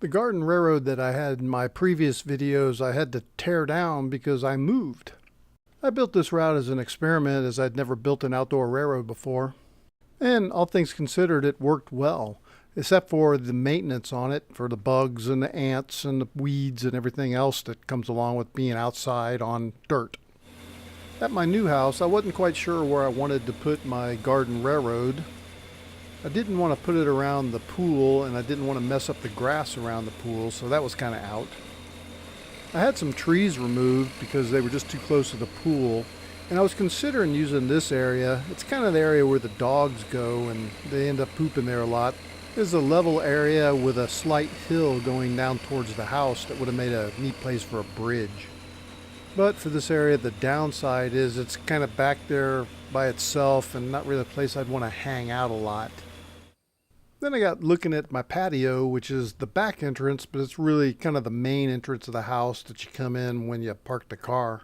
The garden railroad that I had in my previous videos I had to tear down because I moved. I built this route as an experiment as I'd never built an outdoor railroad before. And all things considered, it worked well, except for the maintenance on it for the bugs and the ants and the weeds and everything else that comes along with being outside on dirt. At my new house, I wasn't quite sure where I wanted to put my garden railroad. I didn't want to put it around the pool, and I didn't want to mess up the grass around the pool, so that was kind of out. I had some trees removed because they were just too close to the pool, and I was considering using this area. It's kind of the area where the dogs go, and they end up pooping there a lot. There's a level area with a slight hill going down towards the house that would have made a neat place for a bridge. But for this area, the downside is it's kind of back there by itself and not really a place I'd want to hang out a lot. Then I got looking at my patio, which is the back entrance, but it's really kind of the main entrance of the house that you come in when you park the car.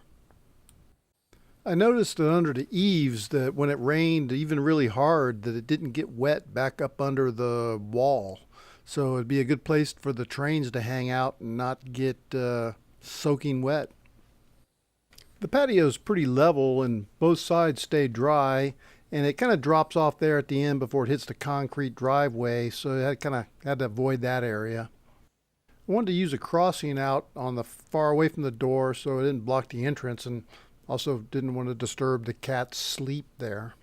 I noticed that under the eaves that when it rained even really hard that it didn't get wet back up under the wall. So it'd be a good place for the trains to hang out and not get soaking wet. The patio is pretty level and both sides stay dry, and it kind of drops off there at the end before it hits the concrete driveway, so I kind of had to avoid that area. I wanted to use a crossing out on the far away from the door so it didn't block the entrance, and also didn't want to disturb the cat's sleep there.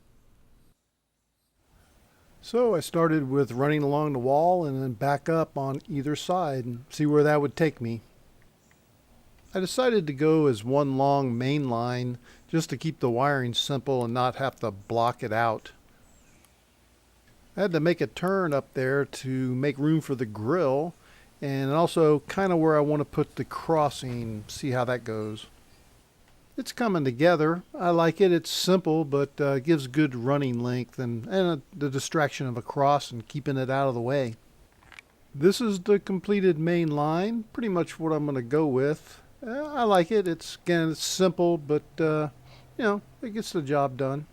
So I started with running along the wall and then back up on either side and see where that would take me. I decided to go as one long main line just to keep the wiring simple and not have to block it out. I had to make a turn up there to make room for the grill, and also kind of where I want to put the crossing, see how that goes. It's coming together. I like it. It's simple, but gives good running length and the distraction of a cross and keeping it out of the way. This is the completed main line, pretty much what I'm going to go with. I like it. It's simple, but it gets the job done.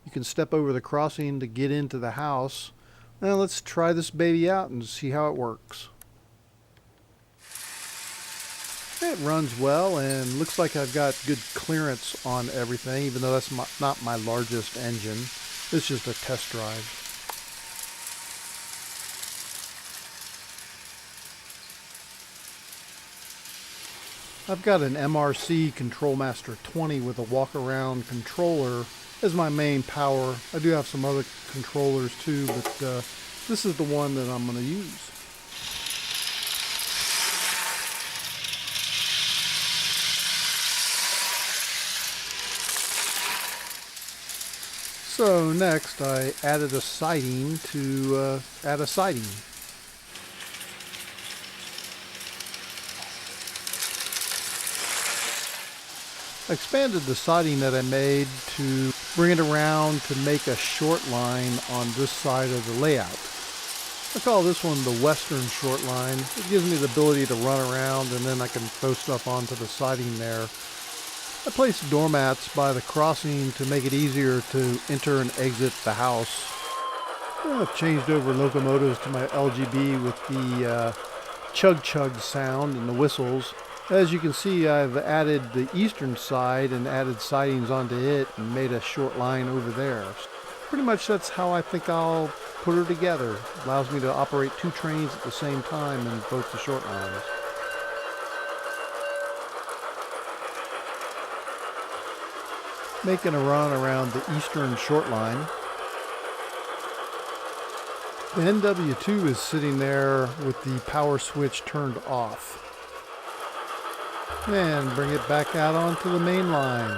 You can step over the crossing to get into the house. Now let's try this baby out and see how it works. It runs well and looks like I've got good clearance on everything, even though that's not my largest engine. It's just a test drive. I've got an MRC Controlmaster 20 with a walk-around controller as my main power. I do have some other controllers too, but this is the one that I'm going to use. So next I added a siding to add a siding. I expanded the siding that I made to bring it around to make a short line on this side of the layout. I call this one the Western short line. It gives me the ability to run around and then I can throw stuff onto the siding there. I placed doormats by the crossing to make it easier to enter and exit the house. I've changed over locomotives to my LGB with the chug-chug sound and the whistles. As you can see, I've added the eastern side and added sidings onto it and made a short line over there. Pretty much that's how I think I'll put her together. It allows me to operate two trains at the same time in both the short lines. Making a run around the eastern short line. The NW2 is sitting there with the power switch turned off. And bring it back out onto the main line.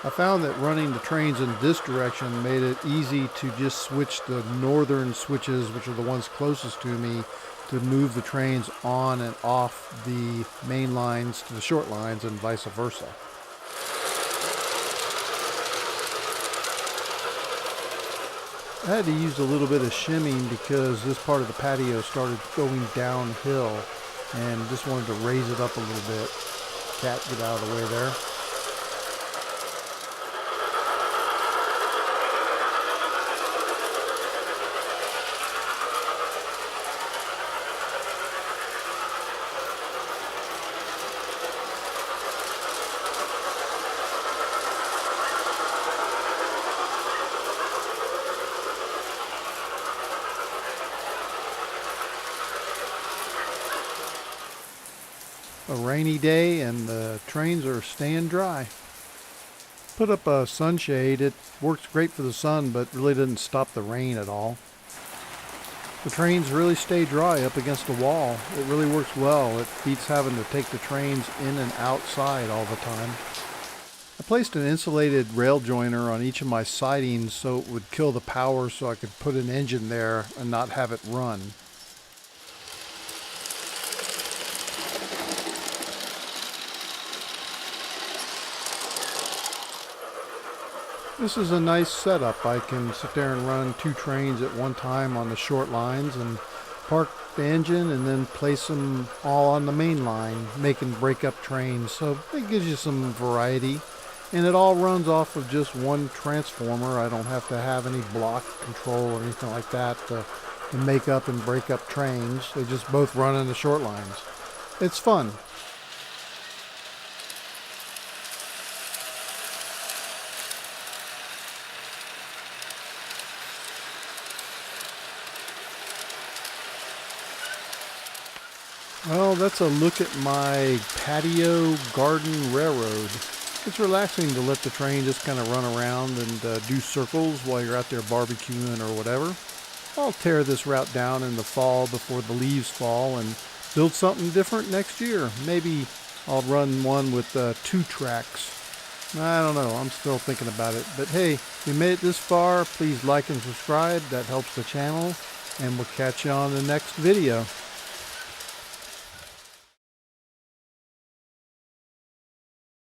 I found that running the trains in this direction made it easy to just switch the northern switches, which are the ones closest to me, to move the trains on and off the main lines to the short lines and vice versa. I had to use a little bit of shimming because this part of the patio started going downhill and just wanted to raise it up a little bit. Cat, get out of the way there. a rainy day and the trains are staying dry. Put up a sunshade. It works great for the sun, but really doesn't stop the rain at all. The trains really stay dry up against the wall. It really works well. It beats having to take the trains in and outside all the time. I placed an insulated rail joiner on each of my sidings so it would kill the power so I could put an engine there and not have it run. This is a nice setup. I can sit there and run 2 trains at one time on the short lines and park the engine and then place them all on the main line, making breakup trains. So it gives you some variety. And it all runs off of just one transformer. I don't have to have any block control or anything like that to make up and break up trains. They just both run in the short lines. It's fun. Well, that's a look at my patio garden railroad. It's relaxing to let the train just kind of run around and do circles while you're out there barbecuing or whatever. I'll tear this route down in the fall before the leaves fall and build something different next year. Maybe I'll run one with 2 tracks. I don't know. I'm still thinking about it. But hey, if you made it this far, please like and subscribe. That helps the channel. And we'll catch you on the next video.